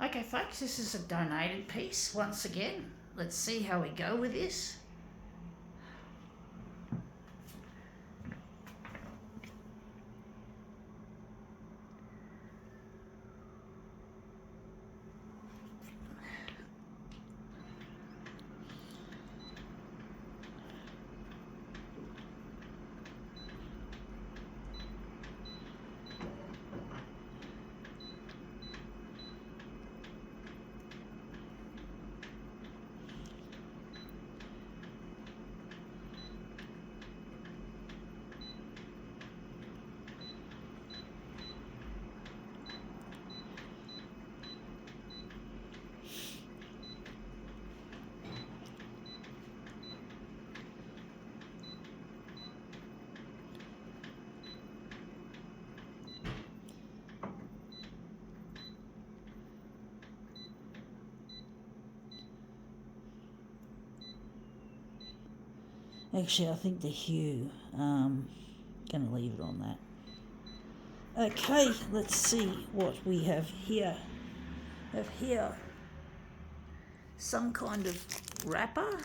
Okay, folks, this is a donated piece once again. Let's see how we go with this. Actually, I think the hue, gonna leave it on that. Okay, let's see what we have here. Some kind of wrapper.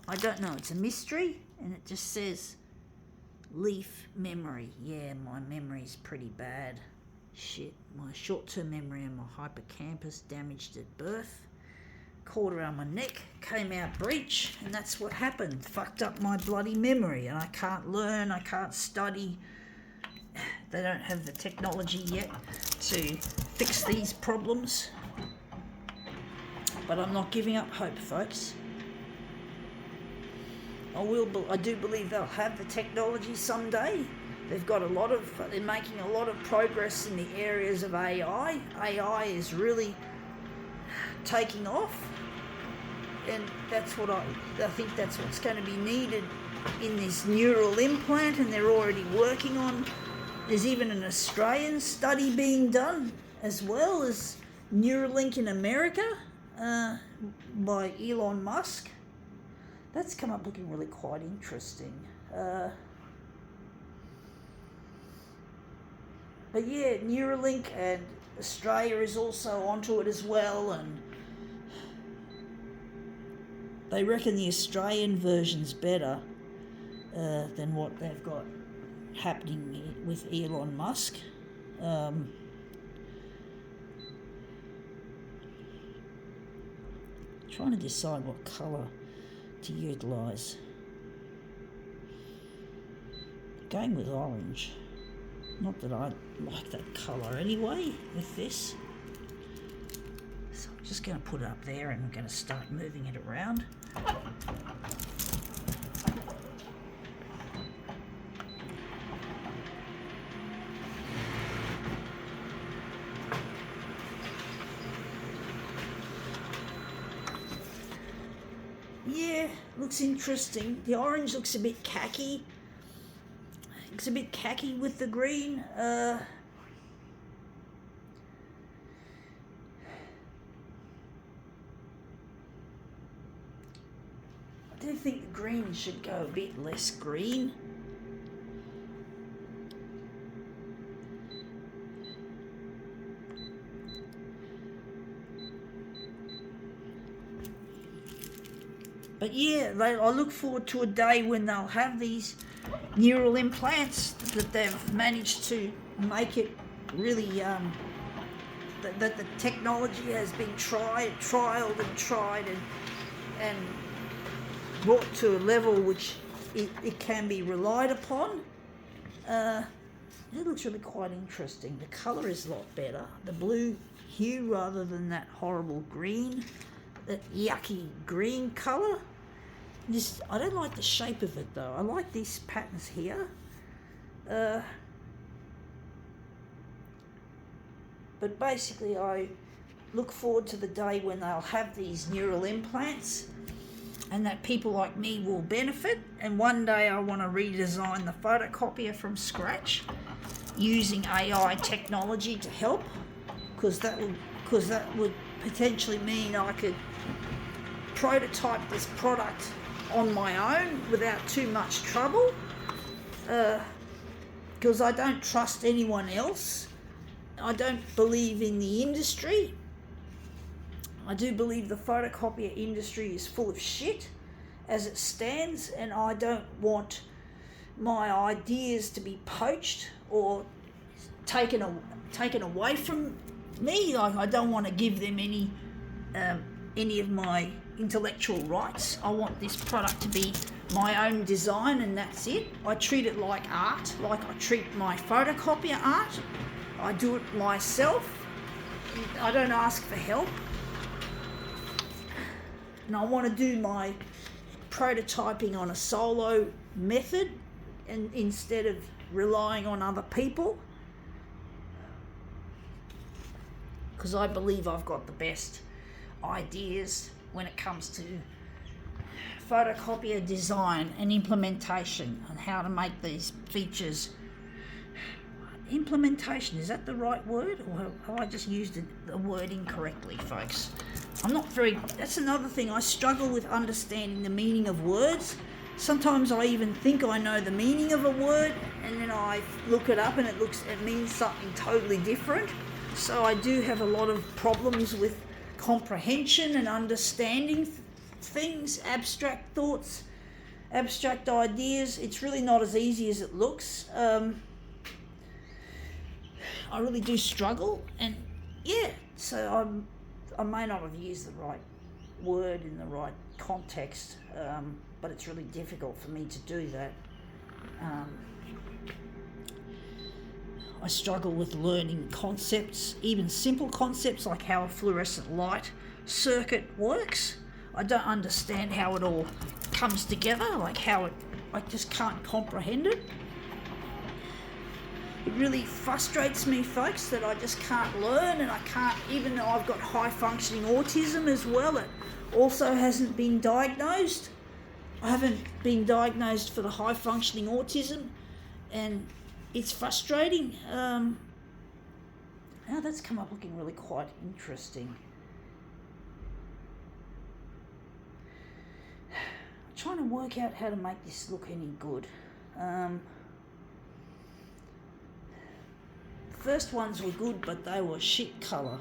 I don't know, it's a mystery, and it just says leaf memory. Yeah, my memory's pretty bad. Shit, my short-term memory and my hippocampus damaged at birth. Caught around my neck, came out breech, and that's what happened. Fucked up my bloody memory, and I can't learn, I can't study. They don't have the technology yet to fix these problems. But I'm not giving up hope, folks. I do believe they'll have the technology someday. They're making a lot of progress in the areas of AI. AI is really taking off. And that's what I think that's what's going to be needed in this neural implant, and they're already working on. There's even an Australian study being done, as well as Neuralink in America by Elon Musk. That's come up looking really quite interesting. But yeah, Neuralink, and Australia is also onto it as well, and they reckon the Australian version's better than what they've got happening with Elon Musk. Trying to decide what colour to utilise. Going with orange. Not that I like that colour anyway with this. So I'm just going to put it up there, and I'm going to start moving it around. Yeah, looks interesting. The orange looks a bit khaki. It's a bit khaki with the green. I do think the green should go a bit less green. But yeah, I look forward to a day when they'll have these neural implants that they've managed to make it really, that the technology has been trialed and brought to a level which it can be relied upon. It looks really quite interesting. The colour is a lot better. The blue hue rather than that horrible green, that yucky green colour. I don't like the shape of it though. I like these patterns here. But basically I look forward to the day when they'll have these neural implants and that people like me will benefit, and one day I want to redesign the photocopier from scratch using AI technology to help, because that would potentially mean I could prototype this product on my own without too much trouble, because I don't trust anyone else. I don't believe in the industry. I do believe the photocopier industry is full of shit as it stands, and I don't want my ideas to be poached or taken away from me. I don't want to give them any of my intellectual rights. I want this product to be my own design, and that's it. I treat it like art, like I treat my photocopier art. I do it myself. I don't ask for help. And I want to do my prototyping on a solo method, and instead of relying on other people, because I believe I've got the best ideas when it comes to photocopier design and implementation and how to make these features. Implementation, is that the right word, or have I just used the word incorrectly, folks? That's another thing. I struggle with understanding the meaning of words. Sometimes I even think I know the meaning of a word, and then I look it up and it means something totally different. So I do have a lot of problems with comprehension and understanding things, abstract thoughts, abstract ideas. It's really not as easy as it looks. I really do struggle, and so I may not have used the right word in the right context, but it's really difficult for me to do that. I struggle with learning concepts, even simple concepts like how a fluorescent light circuit works. I don't understand how it all comes together, I just can't comprehend it. It really frustrates me, folks, that I just can't learn, and I can't, even though I've got high functioning autism as well, it also hasn't been diagnosed. I haven't been diagnosed for the high functioning autism, and it's frustrating. Now that's come up looking really quite interesting. I'm trying to work out how to make this look any good. First ones were good, but they were shit colour.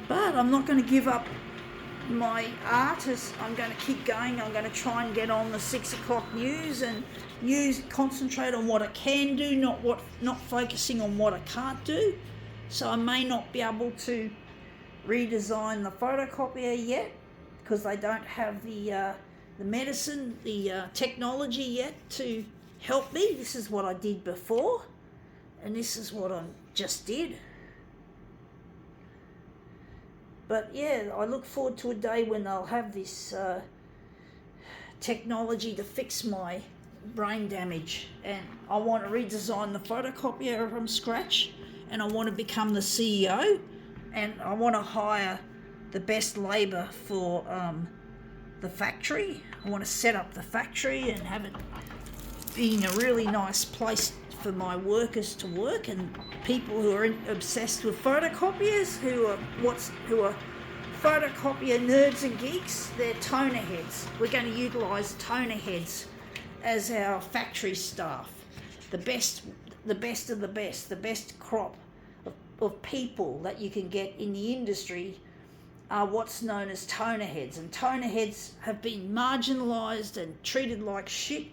But I'm not going to give up my art. I'm going to keep going. I'm going to try and get on the 6 o'clock news and concentrate on what I can do, not focusing on what I can't do. So I may not be able to redesign the photocopier yet because they don't have the medicine, the technology yet to help me. This is what I did before, and this is what I just did. But yeah, I look forward to a day when they'll have this technology to fix my brain damage, and I want to redesign the photocopier from scratch, and I want to become the CEO, and I want to hire the best labour for the factory. I want to set up the factory and have it being a really nice place for my workers to work, and people who are obsessed with photocopiers, who are photocopier nerds and geeks. They're toner heads. We're going to utilise toner heads as our factory staff. The best of the best, the best crop of people that you can get in the industry are what's known as toner heads. And toner heads have been marginalised and treated like shit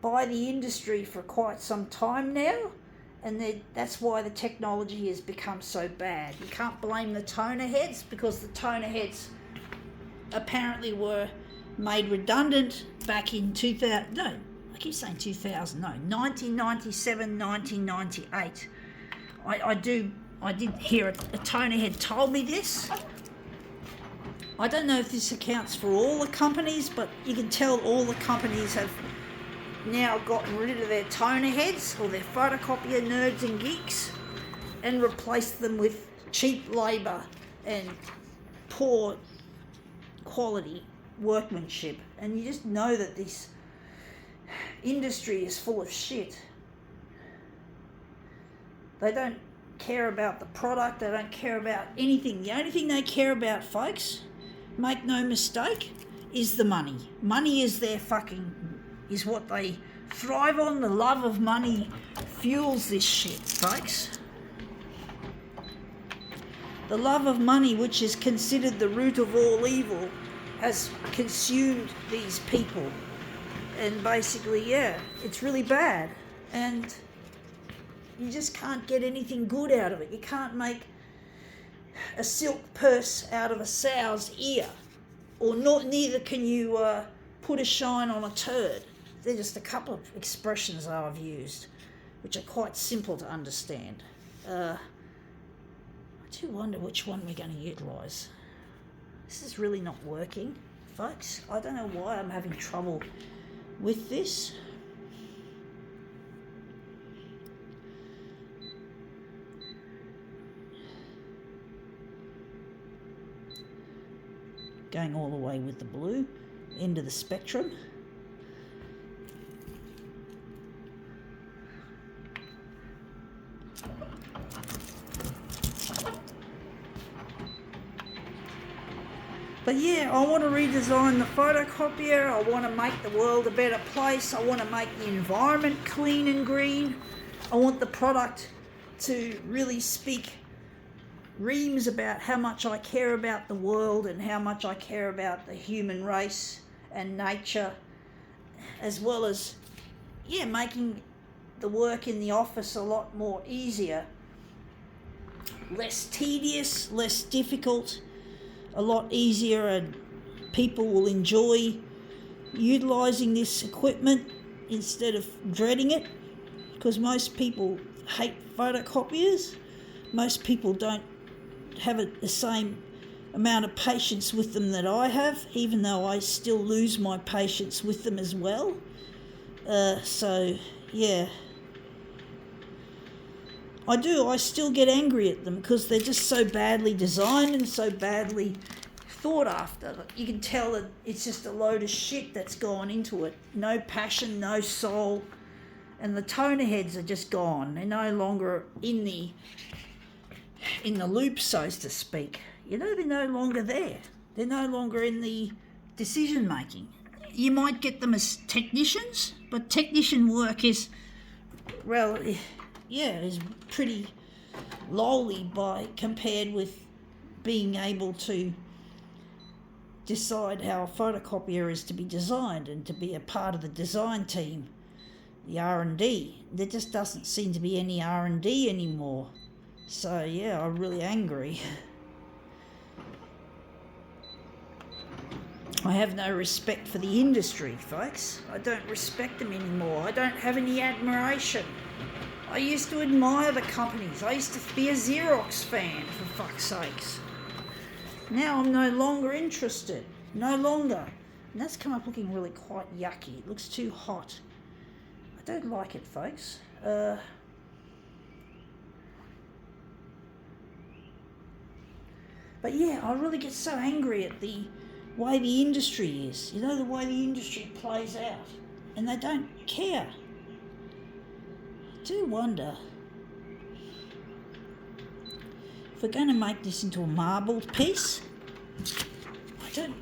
by the industry for quite some time now, and that's why the technology has become so bad. You can't blame the toner heads, because the toner heads apparently were made redundant back in 1997, 1998. I did hear a toner head told me this. I don't know if this accounts for all the companies, but you can tell all the companies have now gotten rid of their toner heads or their photocopier nerds and geeks and replaced them with cheap labour and poor quality workmanship. And you just know that this industry is full of shit. They don't care about the product, they don't care about anything. The only thing they care about, folks, make no mistake, is the money. Money is is what they thrive on. The love of money fuels this shit, folks. The love of money, which is considered the root of all evil, has consumed these people. And basically, yeah, it's really bad. And you just can't get anything good out of it. You can't make a silk purse out of a sow's ear. Or neither can you put a shine on a turd. They're just a couple of expressions I've used, which are quite simple to understand. I do wonder which one we're going to utilise. This is really not working, folks. I don't know why I'm having trouble with this. Going all the way with the blue, end of the spectrum. But yeah, I want to redesign the photocopier. I want to make the world a better place. I want to make the environment clean and green. I want the product to really speak reams about how much I care about the world and how much I care about the human race and nature, as well as, yeah, making the work in the office a lot more easier, less tedious, less difficult, a lot easier, and people will enjoy utilising this equipment instead of dreading it, because most people hate photocopiers. Most people don't have the same amount of patience with them that I have, even though I still lose my patience with them as well. So, yeah. I still get angry at them because they're just so badly designed and so badly thought after. You can tell that it's just a load of shit that's gone into it. No passion, no soul, and the toner heads are just gone. They're no longer in the loop, so to speak. You know, they're no longer there. They're no longer in the decision making. You might get them as technicians, but technician work is, well, yeah, is pretty lowly compared with being able to decide how a photocopier is to be designed and to be a part of the design team, the R&D. There just doesn't seem to be any R&D anymore. So yeah, I'm really angry. I have no respect for the industry, folks. I don't respect them anymore. I don't have any admiration. I used to admire the companies. I used to be a Xerox fan, for fuck's sakes. Now I'm no longer interested. No longer. And that's come up looking really quite yucky. It looks too hot. I don't like it, folks. But yeah, I really get so angry at the way the industry is. You know, the way the industry plays out. And they don't care. I do wonder if we're going to make this into a marbled piece. I don't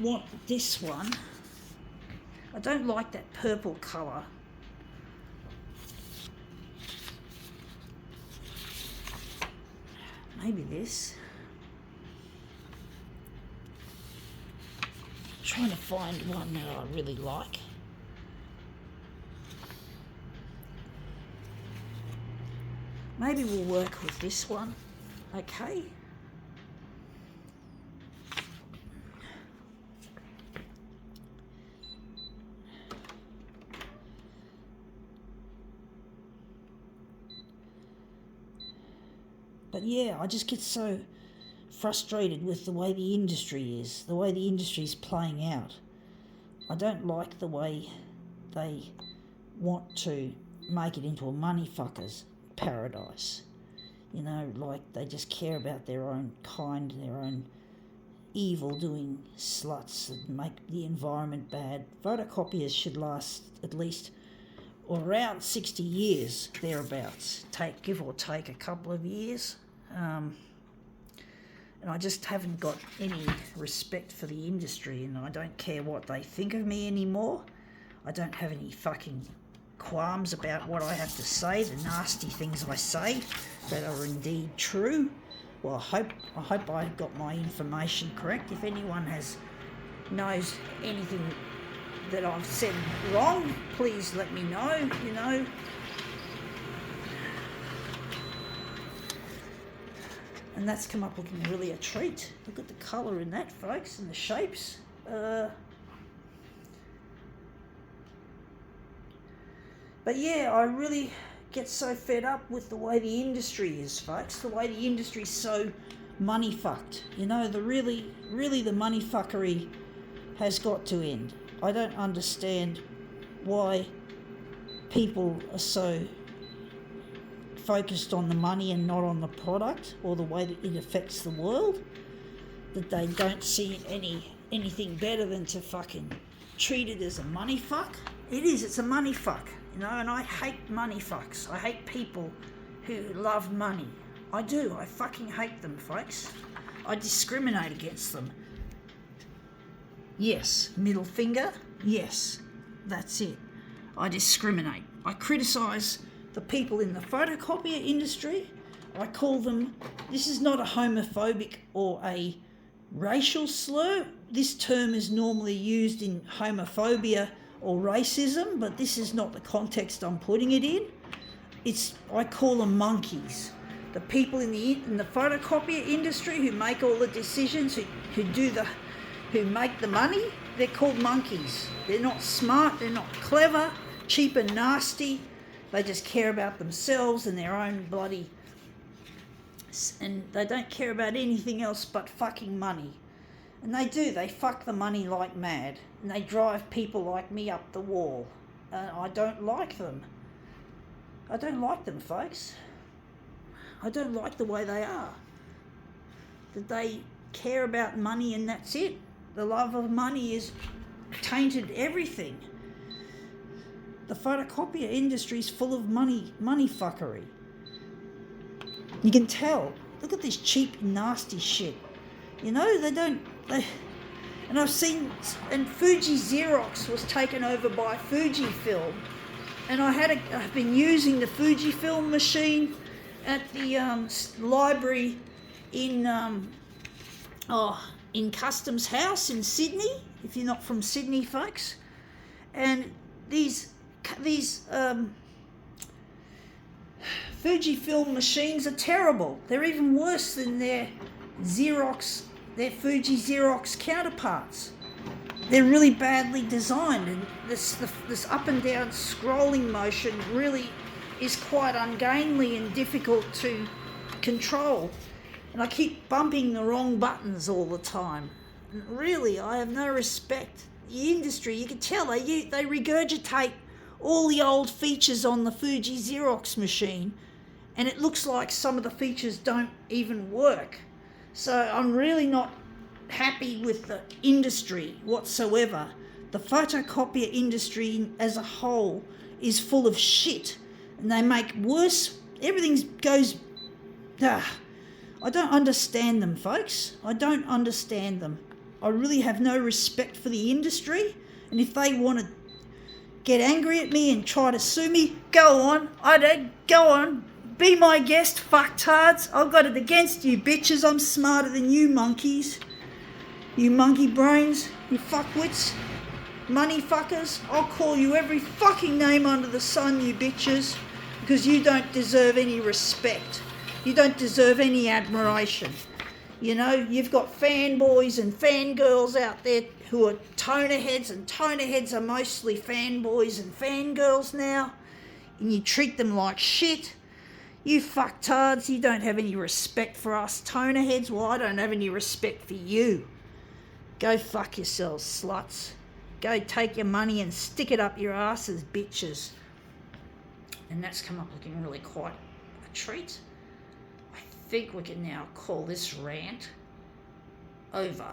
want this one. I don't like that purple colour. Maybe this. Trying to find one that I really like. Maybe we'll work with this one, okay? But yeah, I just get so frustrated with the way the industry is, the way the industry is playing out. I don't like the way they want to make it into a money fucker's paradise. You know, like they just care about their own kind, their own evil-doing sluts that make the environment bad. Photocopiers should last at least around 60 years, thereabouts. Give or take a couple of years. And I just haven't got any respect for the industry, and I don't care what they think of me anymore. I don't have any fucking qualms about what I have to say, the nasty things I say that are indeed true. Well, I hope I got my information correct. If anyone knows anything that I've said wrong, please let me know, you know. And that's come up looking really a treat. Look at the colour in that, folks, and the shapes. But yeah, I really get so fed up with the way the industry is, folks. The way the industry's so money fucked. You know, really the money fuckery has got to end. I don't understand why people are so focused on the money and not on the product or the way that it affects the world, that they don't see anything better than to fucking treat it as a money fuck. It's a money fuck, you know, and I hate money fucks. I hate people who love money. I do. I fucking hate them, folks. I discriminate against them. Yes, middle finger. Yes, that's it. I discriminate. I criticise the people in the photocopier industry. I call them, this is not a homophobic or a racial slur. This term is normally used in homophobia or racism, but this is not the context I'm putting it in. I call them monkeys. The people in the photocopier industry who make all the decisions, who make the money, they're called monkeys. They're not smart, they're not clever, cheap and nasty. They just care about themselves and their own bloody... And they don't care about anything else but fucking money. And they fuck the money like mad. And they drive people like me up the wall. I don't like them. I don't like them, folks. I don't like the way they are. That they care about money and that's it. The love of money has tainted everything. The photocopier industry is full of money fuckery. You can tell. Look at this cheap, nasty shit. You know, and I've seen, and Fuji Xerox was taken over by Fujifilm, and I've been using the Fujifilm machine at the library in Customs House in Sydney, if you're not from Sydney, folks. And these Fujifilm machines are terrible. They're even worse than their Fuji Xerox counterparts. They're really badly designed, and this up and down scrolling motion really is quite ungainly and difficult to control. And I keep bumping the wrong buttons all the time. And really, I have no respect. The industry, you can tell, they regurgitate all the old features on the Fuji Xerox machine, and it looks like some of the features don't even work. So I'm really not happy with the industry whatsoever. The photocopier industry as a whole is full of shit, and they make worse. Everything goes... I don't understand them, folks. I don't understand them. I really have no respect for the industry, and if they want to get angry at me and try to sue me, go on. Go on. Be my guest, fucktards. I've got it against you, bitches. I'm smarter than you, monkeys. You monkey brains. You fuckwits. Money fuckers. I'll call you every fucking name under the sun, you bitches, because you don't deserve any respect. You don't deserve any admiration. You know, you've got fanboys and fangirls out there who are toner heads, and toner heads are mostly fanboys and fangirls now, and you treat them like shit. You fucktards, you don't have any respect for us toner heads. Well, I don't have any respect for you. Go fuck yourselves, sluts. Go take your money and stick it up your asses, bitches. And that's come up looking really quite a treat. I think we can now call this rant over.